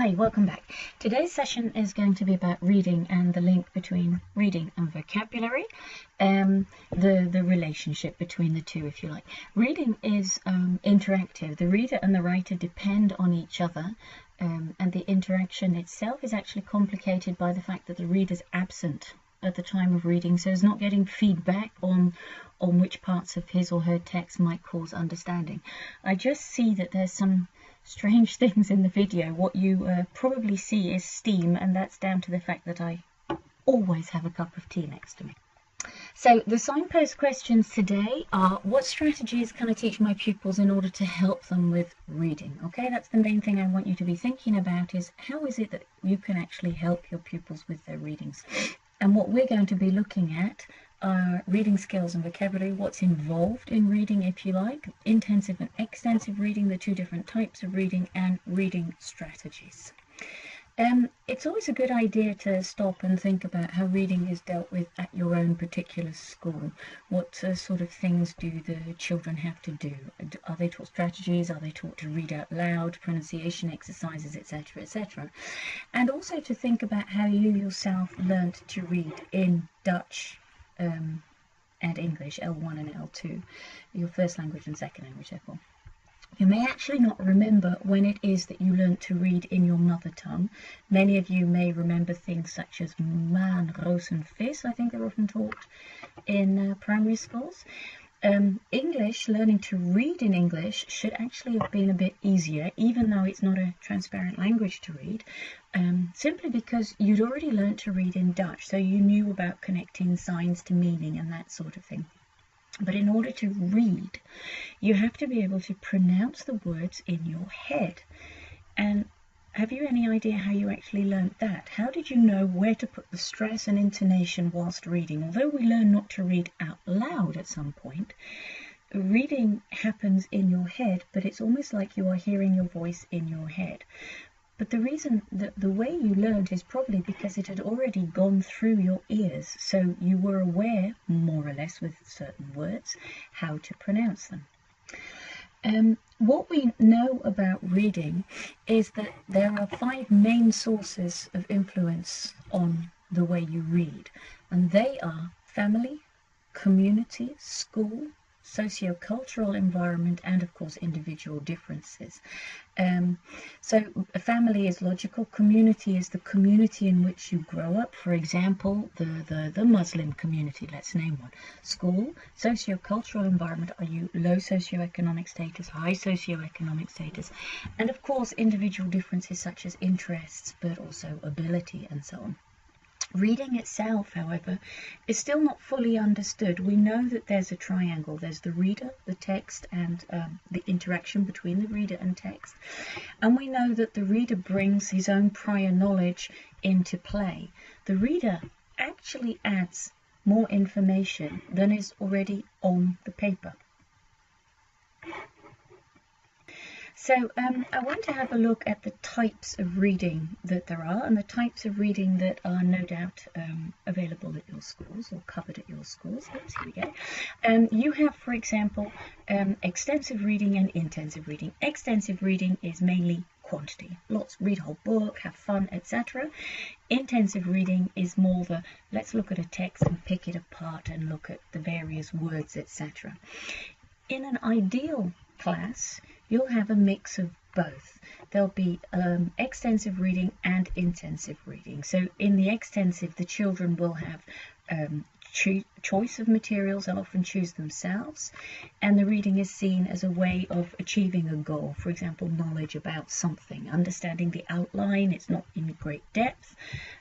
Hi, welcome back. Today's session is going to be about reading and the link between reading and vocabulary, the relationship between the two, if you like. Reading is interactive. The reader and the writer depend on each other, and the interaction itself is actually complicated by the fact that the reader's absent at the time of reading, so is not getting feedback on which parts of his or her text might cause understanding. I just see that there's some strange things in the video. What you probably see is steam, and that's down to the fact that I always have a cup of tea next to me. So the signpost questions today are: what strategies can I teach my pupils in order to help them with reading? Okay, that's the main thing I want you to be thinking about, is how is it that you can actually help your pupils with their readings? And what we're going to be looking at are reading skills and vocabulary, what's involved in reading, if you like, intensive and extensive reading, the two different types of reading, and reading strategies. It's always a good idea to stop and think about how reading is dealt with at your own particular school. What sort of things do the children have to do? Are they taught strategies? Are they taught to read out loud, pronunciation exercises, etc., etc.? And also to think about how you yourself learned to read in Dutch and English, L1 and L2, your first language and second language, therefore. You may actually not remember when it is that you learnt to read in your mother tongue. Many of you may remember things such as man, roos and vis. I think they're often taught in primary schools. English, learning to read in English should actually have been a bit easier, even though it's not a transparent language to read, simply because you'd already learnt to read in Dutch, so you knew about connecting signs to meaning and that sort of thing. But in order to read, you have to be able to pronounce the words in your head. And have you any idea how you actually learnt that? How did you know where to put the stress and intonation whilst reading? Although we learn not to read out loud at some point, reading happens in your head, but it's almost like you are hearing your voice in your head. But the reason that the way you learned is probably because it had already gone through your ears, so you were aware, more or less with certain words, how to pronounce them. What we know about reading is that there are 5 main sources of influence on the way you read, and they are family, community, school, socio-cultural environment, and of course individual differences. So a family is logical, community is the community in which you grow up, for example the Muslim community, let's name one. School, socio-cultural environment, are you low socioeconomic status, high socioeconomic status, and of course individual differences such as interests, but also ability and so on. Reading itself, however, is still not fully understood. We know that there's a triangle. There's the reader, the text, and the interaction between the reader and text. And we know that the reader brings his own prior knowledge into play. The reader actually adds more information than is already on the paper. So I want to have a look at the types of reading that there are, and the types of reading that are no doubt available at your schools or covered at your schools. Oops, here we go. You have, for example, extensive reading and intensive reading. Extensive reading is mainly quantity. Lots, read a whole book, have fun, etc. Intensive reading is more the let's look at a text and pick it apart and look at the various words, etc. In an ideal class, you'll have a mix of both. There'll be extensive reading and intensive reading. So in the extensive, the children will have choice of materials. They'll often choose themselves, and the reading is seen as a way of achieving a goal. For example, knowledge about something, understanding the outline. It's not in great depth.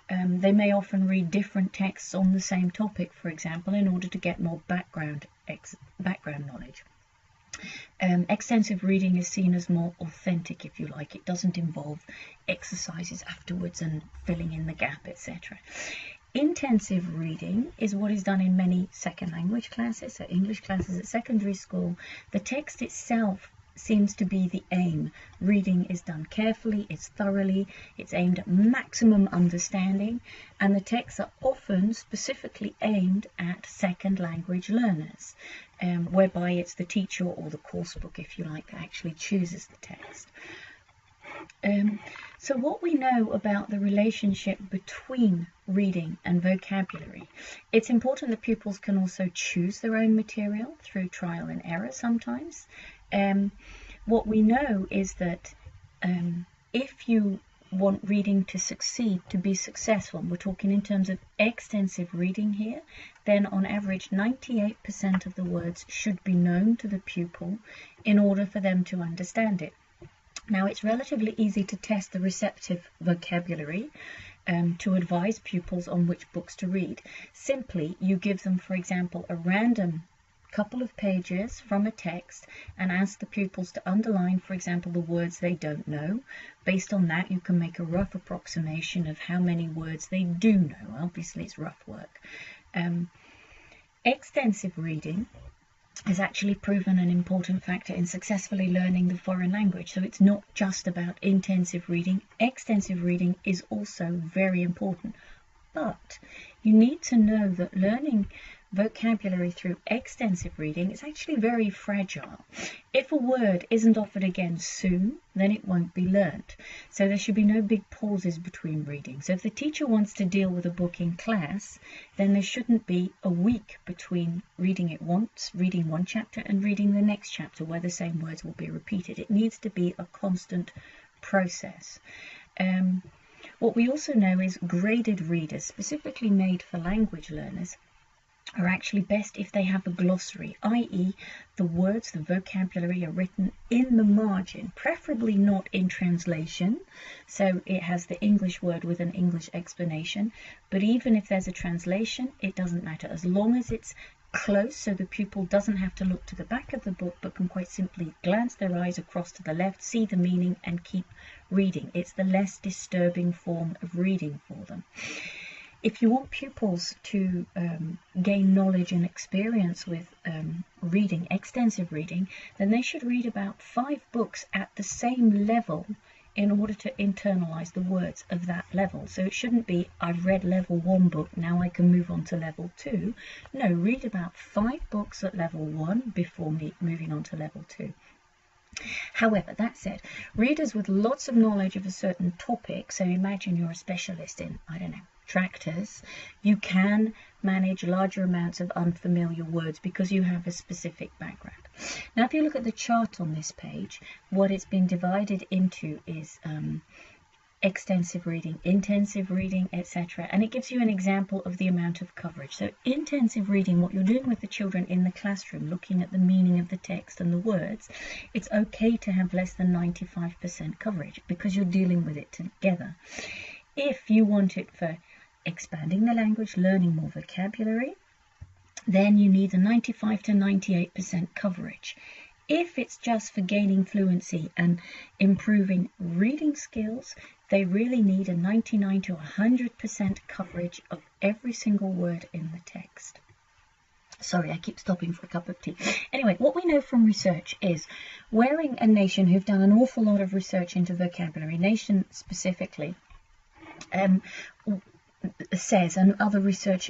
They may often read different texts on the same topic, for example, in order to get more background knowledge. Extensive reading is seen as more authentic, if you like. It doesn't involve exercises afterwards and filling in the gap, etc. Intensive reading is what is done in many second language classes, so English classes at secondary school. The text itself seems to be the aim. Reading is done carefully, it's thoroughly, it's aimed at maximum understanding, and the texts are often specifically aimed at second language learners, whereby it's the teacher or the course book, if you like, that actually chooses the text. So what we know about the relationship between reading and vocabulary, it's important that pupils can also choose their own material through trial and error sometimes. What we know is that if you want reading to succeed, to be successful, we're talking in terms of extensive reading here, then on average 98% of the words should be known to the pupil in order for them to understand it. Now, it's relatively easy to test the receptive vocabulary to advise pupils on which books to read. Simply, you give them, for example, a random couple of pages from a text and ask the pupils to underline, for example, the words they don't know. Based on that, you can make a rough approximation of how many words they do know. Obviously, it's rough work. Extensive reading has actually proven an important factor in successfully learning the foreign language. So it's not just about intensive reading. Extensive reading is also very important. But you need to know that learning vocabulary through extensive reading is actually very fragile. If a word isn't offered again soon, then it won't be learnt. So there should be no big pauses between reading. So if the teacher wants to deal with a book in class, then there shouldn't be a week between reading it once, reading one chapter, and reading the next chapter where the same words will be repeated. It needs to be a constant process. What we also know is graded readers, specifically made for language learners, are actually best if they have a glossary, i.e. the words, the vocabulary are written in the margin, preferably not in translation, so it has the English word with an English explanation, but even if there's a translation, it doesn't matter, as long as it's close so the pupil doesn't have to look to the back of the book but can quite simply glance their eyes across to the left, see the meaning and keep reading. It's the less disturbing form of reading for them. If you want pupils to gain knowledge and experience with reading, extensive reading, then they should read about 5 books at the same level in order to internalize the words of that level. So it shouldn't be, I've read level 1 book, now I can move on to level 2. No, read about 5 books at level 1 before moving on to level 2. However, that said, readers with lots of knowledge of a certain topic, so imagine you're a specialist in, I don't know, tractors, you can manage larger amounts of unfamiliar words because you have a specific background. Now, if you look at the chart on this page, what it's been divided into is extensive reading, intensive reading, etc. And it gives you an example of the amount of coverage. So intensive reading, what you're doing with the children in the classroom, looking at the meaning of the text and the words, it's okay to have less than 95% coverage because you're dealing with it together. If you want it for expanding the language, learning more vocabulary, then you need a 95 to 98% coverage. If it's just for gaining fluency and improving reading skills, they really need a 99 to 100% coverage of every single word in the text. Sorry, I keep stopping for a cup of tea. Anyway, what we know from research is Waring and Nation, who've done an awful lot of research into vocabulary, Nation specifically, says, and other research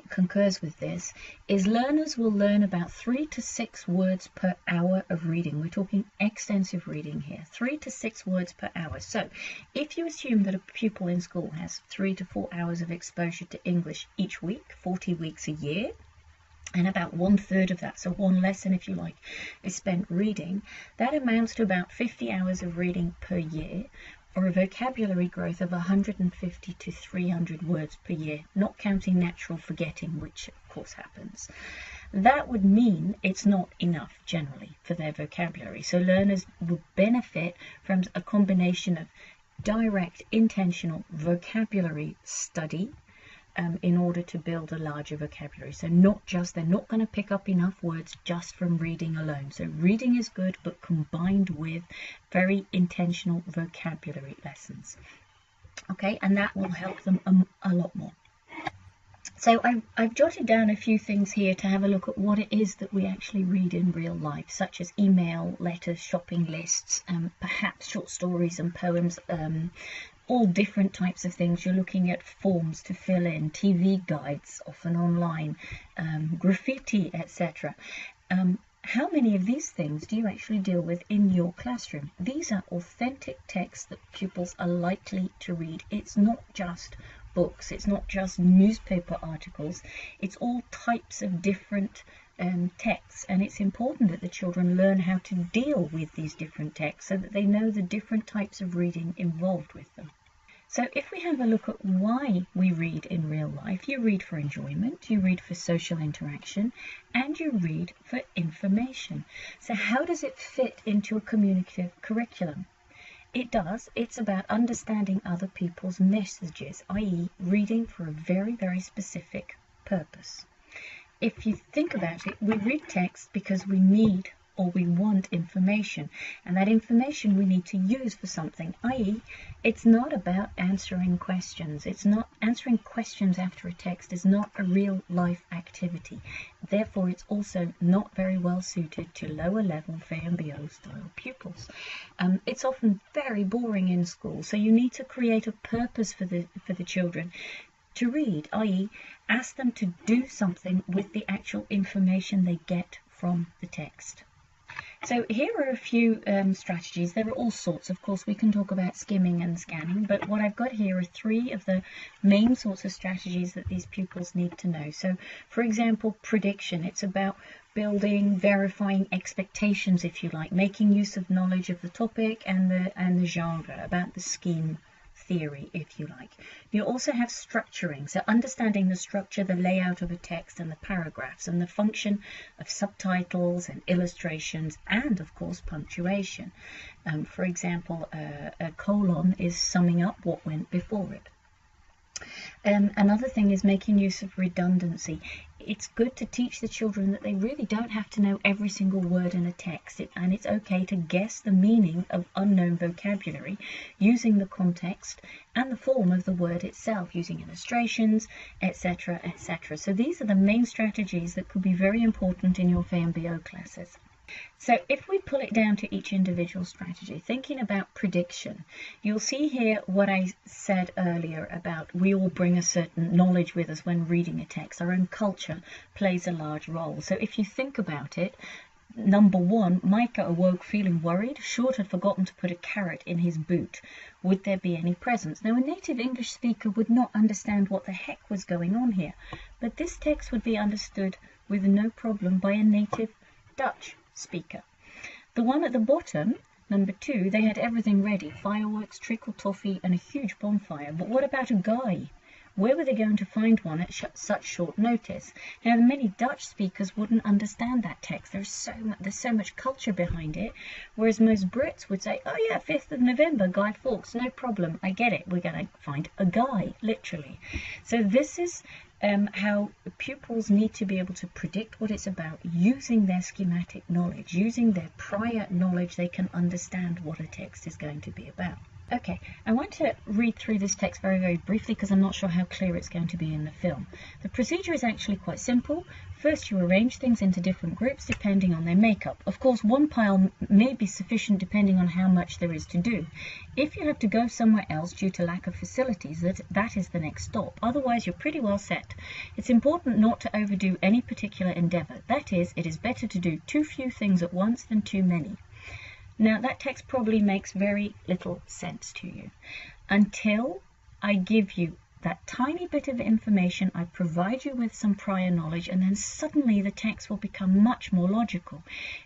concurs with this, is learners will learn about 3 to 6 words per hour of reading. We're talking extensive reading here, 3 to 6 words per hour. So if you assume that a pupil in school has 3 to 4 hours of exposure to English each week, 40 weeks a year, and about 1/3 of that, so one lesson if you like, is spent reading, that amounts to about 50 hours of reading per year, or a vocabulary growth of 150 to 300 words per year, not counting natural forgetting, which of course happens. That would mean it's not enough generally for their vocabulary. So learners would benefit from a combination of direct, intentional vocabulary study in order to build a larger vocabulary. So they're not going to pick up enough words just from reading alone. So reading is good, but combined with very intentional vocabulary lessons. Okay, and that will help them a lot more. So I've jotted down a few things here to have a look at what it is that we actually read in real life, such as email, letters, shopping lists, perhaps short stories and poems, all different types of things. You're looking at forms to fill in, TV guides, often online, graffiti, etc. how many of these things do you actually deal with in your classroom? These are authentic texts that pupils are likely to read. It's not just books, it's not just newspaper articles, it's all types of different texts, and it's important that the children learn how to deal with these different texts so that they know the different types of reading involved with them. So if we have a look at why we read in real life, you read for enjoyment, you read for social interaction, and you read for information. So how does it fit into a communicative curriculum? It does. It's about understanding other people's messages, i.e. reading for a very, very specific purpose. If you think about it, we read text because we need or we want information, and that information we need to use for something, i.e. it's not about answering questions. It's not answering questions after a text is not a real life activity. Therefore, it's also not very well suited to lower level VMBO style pupils. It's often very boring in school, so you need to create a purpose for the children to read, i.e. ask them to do something with the actual information they get from the text. So here are a few strategies. There are all sorts. Of course, we can talk about skimming and scanning, but what I've got here are 3 of the main sorts of strategies that these pupils need to know. So, for example, prediction. It's about building, verifying expectations, if you like, making use of knowledge of the topic and the genre, about the scheme theory, if you like. You also have structuring, so understanding the structure, the layout of a text and the paragraphs, and the function of subtitles and illustrations, and of course punctuation. For example, a colon is summing up what went before it. Another thing is making use of redundancy. It's good to teach the children that they really don't have to know every single word in a text, and it's okay to guess the meaning of unknown vocabulary using the context and the form of the word itself, using illustrations, etc., etc. So these are the main strategies that could be very important in your VMBO classes. So if we pull it down to each individual strategy, thinking about prediction, you'll see here what I said earlier about we all bring a certain knowledge with us when reading a text. Our own culture plays a large role. So if you think about it, number 1, Micah awoke feeling worried. Short had forgotten to put a carrot in his boot. Would there be any presents? Now, a native English speaker would not understand what the heck was going on here, but this text would be understood with no problem by a native Dutch speaker. The one at the bottom, number 2, they had everything ready: fireworks, treacle toffee, and a huge bonfire. But what about a guy? Where were they going to find one at such short notice? Now, many Dutch speakers wouldn't understand that text. There's so much culture behind it, whereas most Brits would say, oh yeah, 5th of November, Guy Fawkes, no problem, I get it, we're going to find a guy, literally. So this is how pupils need to be able to predict what it's about using their schematic knowledge, using their prior knowledge. They can understand what a text is going to be about. Okay, I want to read through this text very, very briefly because I'm not sure how clear it's going to be in the film. The procedure is actually quite simple. First, you arrange things into different groups depending on their makeup. Of course, one pile may be sufficient depending on how much there is to do. If you have to go somewhere else due to lack of facilities, that is the next stop. Otherwise, you're pretty well set. It's important not to overdo any particular endeavour. That is, it is better to do too few things at once than too many. Now, that text probably makes very little sense to you until I give you that tiny bit of information. I provide you with some prior knowledge, and then suddenly the text will become much more logical.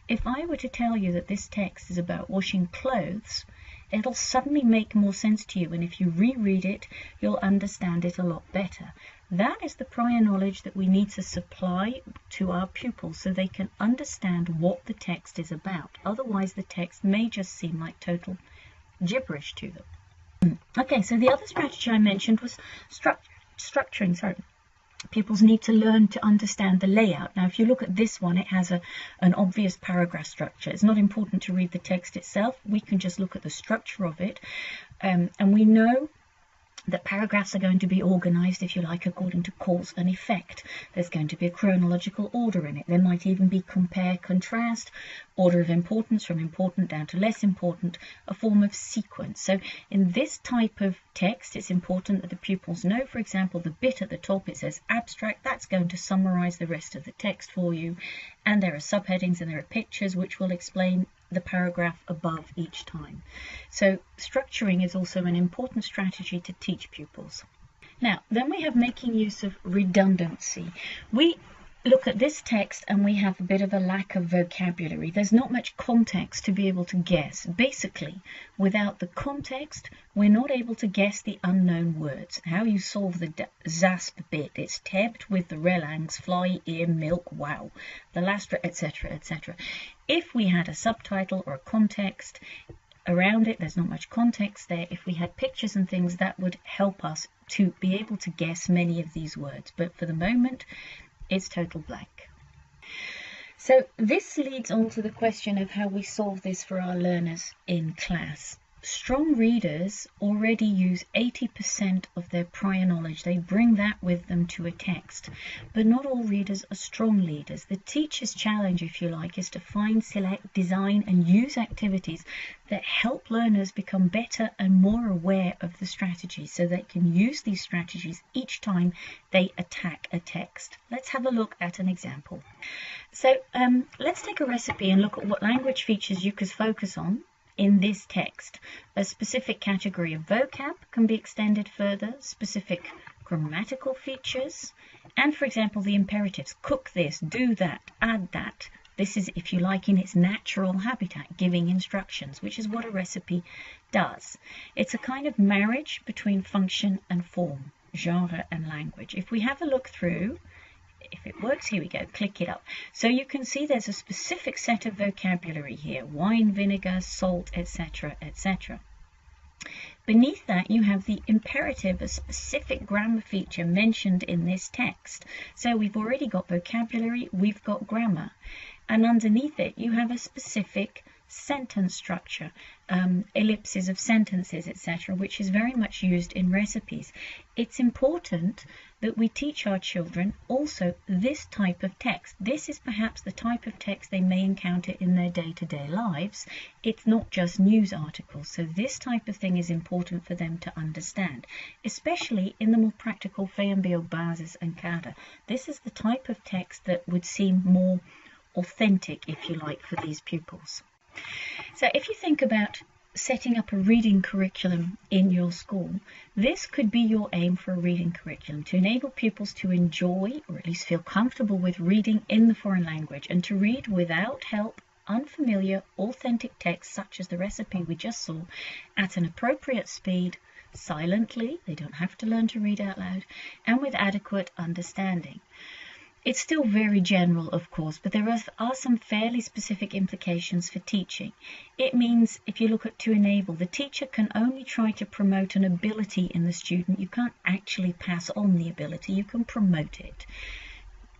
If I were to tell you that this text is about washing clothes, it'll suddenly make more sense to you, and if you reread it, you'll understand it a lot better. That is the prior knowledge that we need to supply to our pupils so they can understand what the text is about. Otherwise, the text may just seem like total gibberish to them. Okay, so the other strategy I mentioned was structuring. Pupils need to learn to understand the layout. Now, if you look at this one, it has an obvious paragraph structure. It's not important to read the text itself. We can just look at the structure of it, and we know The paragraphs are going to be organised, if you like, according to cause and effect. There's going to be a chronological order in it. There might even be compare, contrast, order of importance from important down to less important, a form of sequence. So in this type of text, it's important that the pupils know, for example, the bit at the top, it says abstract, that's going to summarise the rest of the text for you. And there are subheadings and there are pictures which will explain the paragraph above each time. So structuring is also an important strategy to teach pupils. Now, then we have making use of redundancy. We look at this text and we have a bit of a lack of vocabulary. There's not much context to be able to guess. Basically, without the context, we're not able to guess the unknown words. How you solve the zasp bit. It's tebbed with the relangs, fly, ear, milk, wow, the last, etc., etc. If we had a subtitle or a context around it, there's not much context there. If we had pictures and things, that would help us to be able to guess many of these words. But for the moment, it's total blank. So this leads on to the question of how we solve this for our learners in class. Strong readers already use 80% of their prior knowledge. They bring that with them to a text. But not all readers are strong leaders. The teacher's challenge, if you like, is to find, select, design and use activities that help learners become better and more aware of the strategy so they can use these strategies each time they attack a text. Let's have a look at an example. So let's take a recipe and look at what language features you could focus on in this text. A specific category of vocab can be extended further, specific grammatical features, and for example the imperatives, cook this, do that, add that. This is, if you like, in its natural habitat, giving instructions, which is what a recipe does. It's a kind of marriage between function and form, genre and language. If we have a look through, if it works, here we go, click it up. So you can see there's a specific set of vocabulary here, wine, vinegar, salt, etc., etc. Beneath that you have the imperative, a specific grammar feature mentioned in this text. So we've already got vocabulary, we've got grammar. And underneath it you have a specific sentence structure, ellipses of sentences, etc., which is very much used in recipes. It's important that we teach our children also this type of text. This is perhaps the type of text they may encounter in their day-to-day lives. It's not just news articles. So this type of thing is important for them to understand, especially in the more practical VMBO basis and CADA. This is the type of text that would seem more authentic, if you like, for these pupils. So if you think about setting up a reading curriculum in your school, this could be your aim for a reading curriculum, to enable pupils to enjoy or at least feel comfortable with reading in the foreign language and to read without help unfamiliar, authentic text such as the recipe we just saw at an appropriate speed, silently, they don't have to learn to read out loud, and with adequate understanding. It's still very general, of course, but there are some fairly specific implications for teaching. It means, if you look at to enable, the teacher can only try to promote an ability in the student. You can't actually pass on the ability, you can promote it.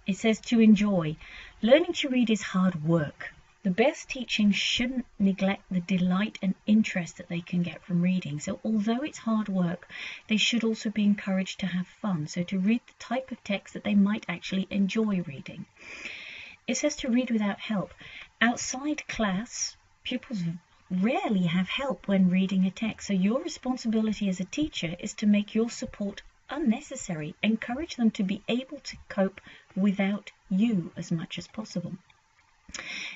It says to enjoy. Learning to read is hard work. The best teaching shouldn't neglect the delight and interest that they can get from reading. So although it's hard work, they should also be encouraged to have fun. So to read the type of text that they might actually enjoy reading. It says to read without help. Outside class, pupils rarely have help when reading a text. So your responsibility as a teacher is to make your support unnecessary. Encourage them to be able to cope without you as much as possible.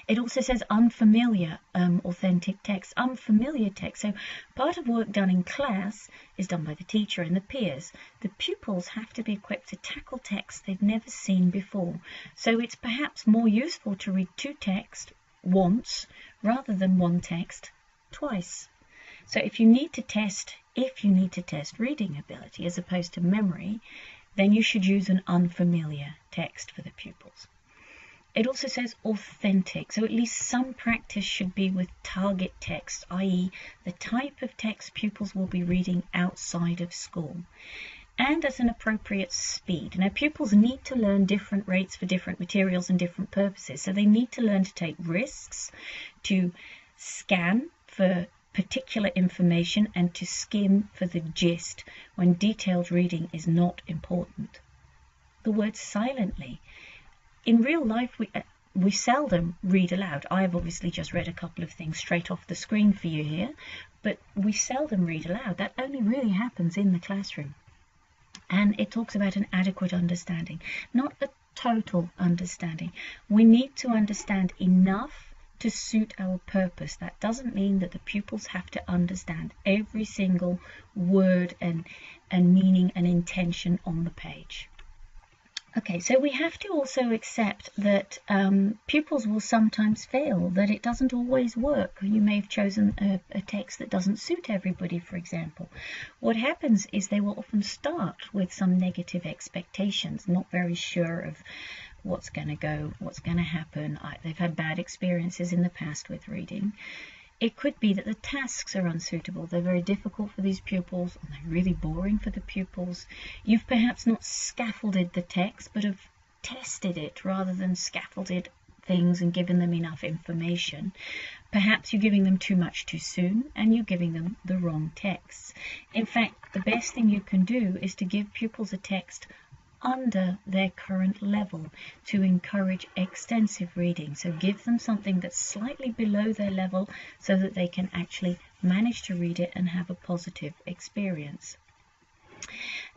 It also says unfamiliar authentic text, unfamiliar text. So part of work done in class is done by the teacher and the peers. The pupils have to be equipped to tackle texts they've never seen before. So it's perhaps more useful to read two texts once rather than one text twice. So if you need to test reading ability as opposed to memory, then you should use an unfamiliar text for the pupils. It also says authentic, so at least some practice should be with target text, i.e. the type of text pupils will be reading outside of school, and at an appropriate speed. Now, pupils need to learn different rates for different materials and different purposes, so they need to learn to take risks, to scan for particular information and to skim for the gist when detailed reading is not important. The word silently. In real life, we seldom read aloud. I've obviously just read a couple of things straight off the screen for you here, but we seldom read aloud. That only really happens in the classroom. And it talks about an adequate understanding, not a total understanding. We need to understand enough to suit our purpose. That doesn't mean that the pupils have to understand every single word and meaning and intention on the page. Okay, so we have to also accept that pupils will sometimes fail, that it doesn't always work. You may have chosen a text that doesn't suit everybody, for example. What happens is they will often start with some negative expectations, not very sure of what's going to go, what's going to happen. They've had bad experiences in the past with reading. It could be that the tasks are unsuitable. They're very difficult for these pupils, and they're really boring for the pupils. You've perhaps not scaffolded the text, but have tested it rather than scaffolded things and given them enough information. Perhaps you're giving them too much too soon, and you're giving them the wrong texts. In fact, the best thing you can do is to give pupils a text under their current level to encourage extensive reading. So give them something that's slightly below their level so that they can actually manage to read it and have a positive experience.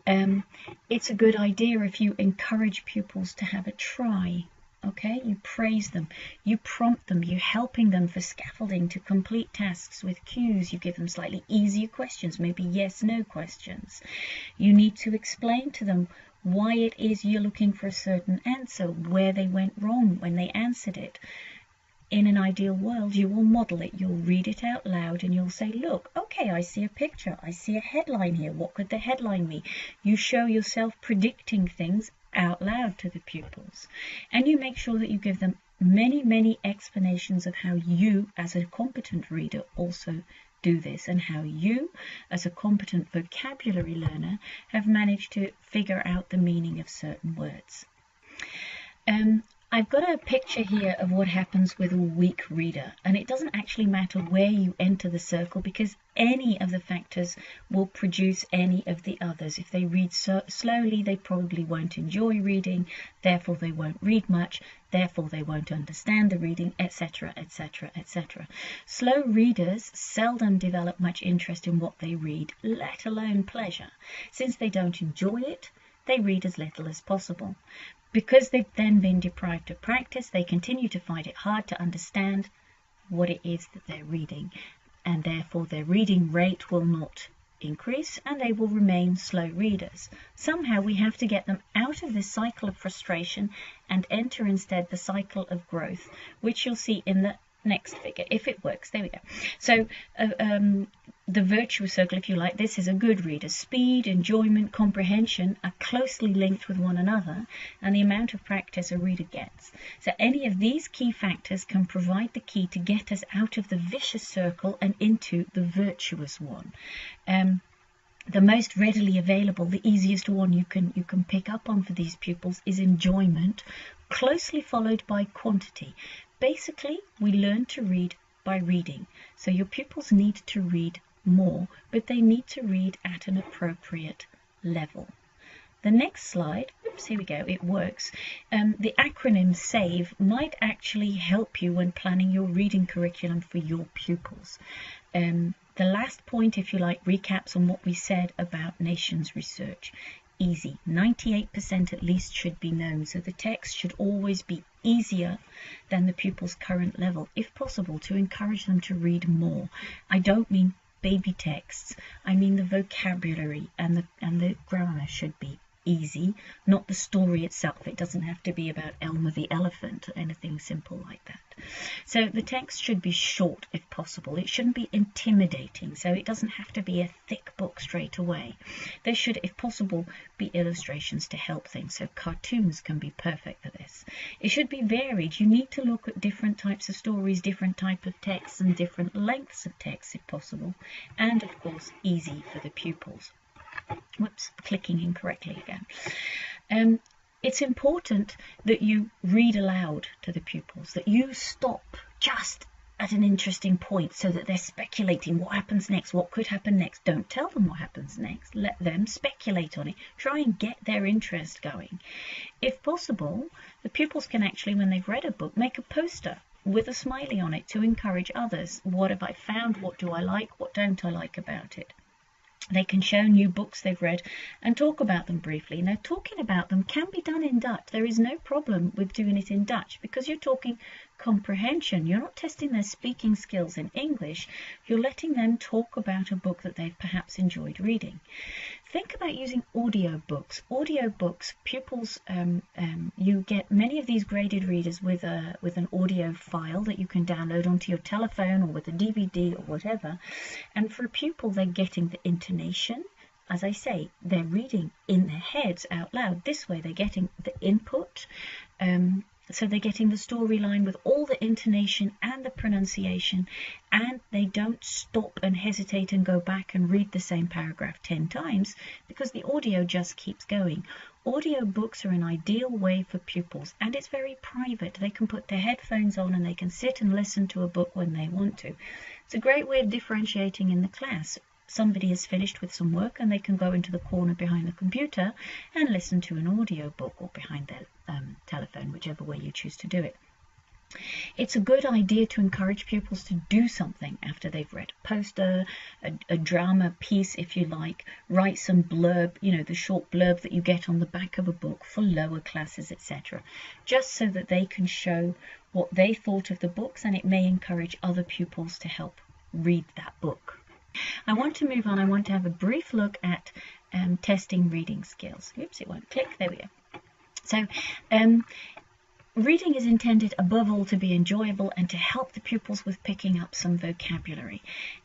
It's a good idea if you encourage pupils to have a try. Okay, you praise them, you prompt them, you're helping them for scaffolding to complete tasks with cues. You give them slightly easier questions, maybe yes/no questions. You need to explain to them why it is you're looking for a certain answer, where they went wrong when they answered it. In an ideal world, you will model it, you'll read it out loud, and you'll say, look, okay, I see a picture, I see a headline here, what could the headline mean? You show yourself predicting things out loud to the pupils, and you make sure that you give them many explanations of how you, as a competent reader, also do this, and how you, as a competent vocabulary learner, have managed to figure out the meaning of certain words. I've got a picture here of what happens with a weak reader, and it doesn't actually matter where you enter the circle, because any of the factors will produce any of the others. If they read slowly, they probably won't enjoy reading, therefore they won't read much, therefore they won't understand the reading, etc., etc., etc. Slow readers seldom develop much interest in what they read, let alone pleasure. Since they don't enjoy it, they read as little as possible. Because they've then been deprived of practice, they continue to find it hard to understand what it is that they're reading, and therefore their reading rate will not increase and they will remain slow readers. Somehow we have to get them out of this cycle of frustration and enter instead the cycle of growth, which you'll see in the next figure, if it works. There we go. So the virtuous circle, if you like, this is a good reader. Speed, enjoyment, comprehension are closely linked with one another, and the amount of practice a reader gets. So any of these key factors can provide the key to get us out of the vicious circle and into the virtuous one. The most readily available, the easiest one you can pick up on for these pupils is enjoyment, closely followed by quantity. Basically, we learn to read by reading. So your pupils need to read more, but they need to read at an appropriate level. The next slide, oops, here we go, it works. The acronym SAVE might actually help you when planning your reading curriculum for your pupils. The last point, if you like, recaps on what we said about nations research. Easy, 98% at least should be known, so the text should always be easier than the pupil's current level, if possible, to encourage them to read more. I don't mean baby texts, I mean the vocabulary and the grammar should be easy, not the story itself. It doesn't have to be about Elmer the elephant or anything simple like that. So the text should be short if possible. It shouldn't be intimidating, so it doesn't have to be a thick book straight away. There should, if possible, be illustrations to help things, so cartoons can be perfect for this. It should be varied. You need to look at different types of stories, different types of texts, and different lengths of text if possible, and of course easy for the pupils. Whoops, clicking incorrectly again. It's important that you read aloud to the pupils, that you stop just at an interesting point so that they're speculating what happens next, what could happen next. Don't tell them what happens next. Let them speculate on it. Try and get their interest going. If possible, the pupils can actually, when they've read a book, make a poster with a smiley on it to encourage others. What have I found? What do I like? What don't I like about it? They can show new books they've read and talk about them briefly. Now, talking about them can be done in Dutch. There is no problem with doing it in Dutch because you're talking comprehension. You're not testing their speaking skills in English. You're letting them talk about a book that they've perhaps enjoyed reading. Think about using audiobooks. Audiobooks, pupils, you get many of these graded readers with an audio file that you can download onto your telephone or with a DVD or whatever. And for a pupil, they're getting the intonation. As I say, they're reading in their heads out loud. This way, they're getting the input. So they're getting the storyline with all the intonation and the pronunciation, and they don't stop and hesitate and go back and read the same paragraph 10 times because the audio just keeps going. Audio books are an ideal way for pupils, and it's very private. They can put their headphones on and they can sit and listen to a book when they want to. It's a great way of differentiating in the class. Somebody has finished with some work and they can go into the corner behind the computer and listen to an audio book or behind their telephone, whichever way you choose to do it. It's a good idea to encourage pupils to do something after they've read a poster, a drama piece if you like, write some blurb, the short blurb that you get on the back of a book for lower classes, etc. Just so that they can show what they thought of the books, and it may encourage other pupils to help read that book. I want to move on. I want to have a brief look at testing reading skills. Oops, it won't click. There we go. So, reading is intended above all to be enjoyable and to help the pupils with picking up some vocabulary.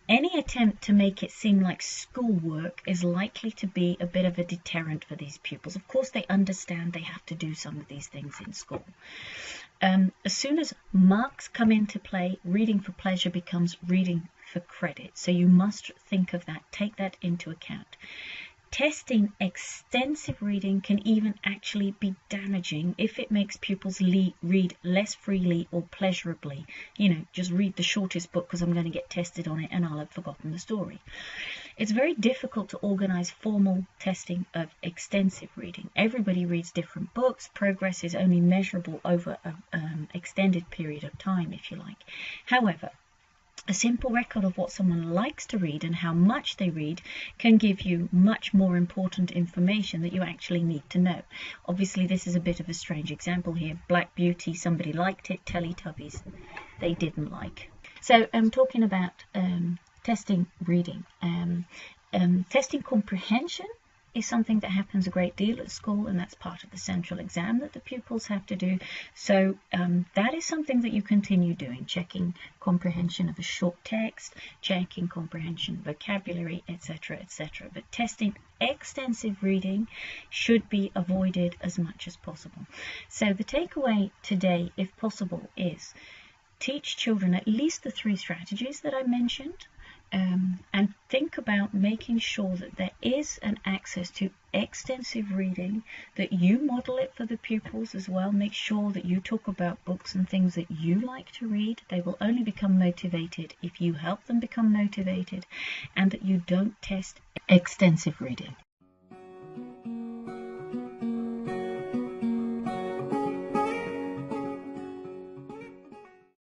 Any attempt to make it seem like schoolwork is likely to be a bit of a deterrent for these pupils. Of course, they understand they have to do some of these things in school. As soon as marks come into play, reading for pleasure becomes reading for credit. So you must think of that, take that into account. Testing extensive reading can even actually be damaging if it makes pupils read less freely or pleasurably. Just read the shortest book because I'm going to get tested on it and I'll have forgotten the story. It's very difficult to organize formal testing of extensive reading. Everybody reads different books. Progress is only measurable over an extended period of time, if you like. However, a simple record of what someone likes to read and how much they read can give you much more important information that you actually need to know. Obviously, this is a bit of a strange example here. Black Beauty, somebody liked it. Teletubbies, they didn't like. So I'm talking about testing reading. Testing comprehension is something that happens a great deal at school, and that's part of the central exam that the pupils have to do. So that is something that you continue doing, checking comprehension of a short text, checking comprehension of vocabulary, etc., etc. But testing extensive reading should be avoided as much as possible. So the takeaway today, if possible, is teach children at least the 3 strategies that I mentioned. And think about making sure that there is an access to extensive reading, that you model it for the pupils as well. Make sure that you talk about books and things that you like to read. They will only become motivated if you help them become motivated, and that you don't test extensive reading.